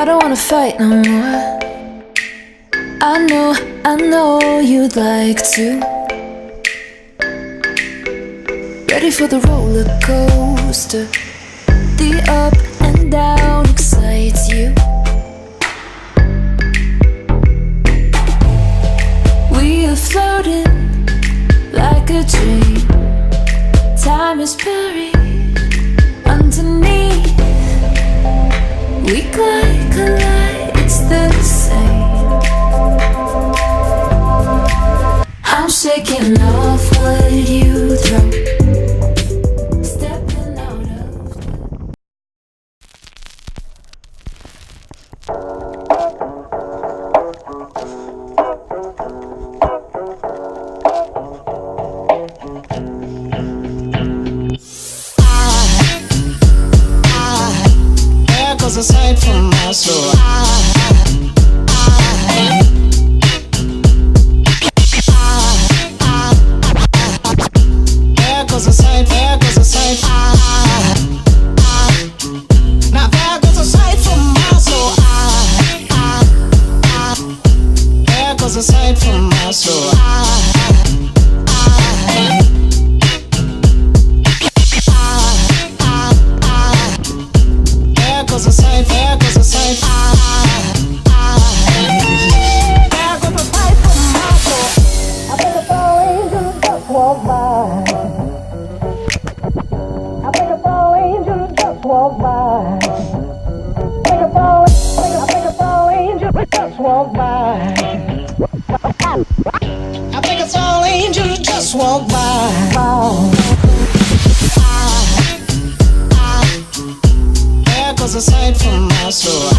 don't wanna fight no more. I know you'd like to. Ready for the roller coaster. The up and down excites you. We are floating like a dream. Time is buried underneath. We collide, it's the same. I'm shaking off what you throw. Stepping out of there goes a sight from my soul. There goes a sight, there goes a sight. Now there goes a sight from my soul. There goes a sight from my soul. There goes a sight, there goes a sight. There goes a sight from my soul. I think a fall angel just walked by. I think a fall angel just walked by. I think a fall angel just walked by. I think a fall angel just walked by. There goes a sight from my soul.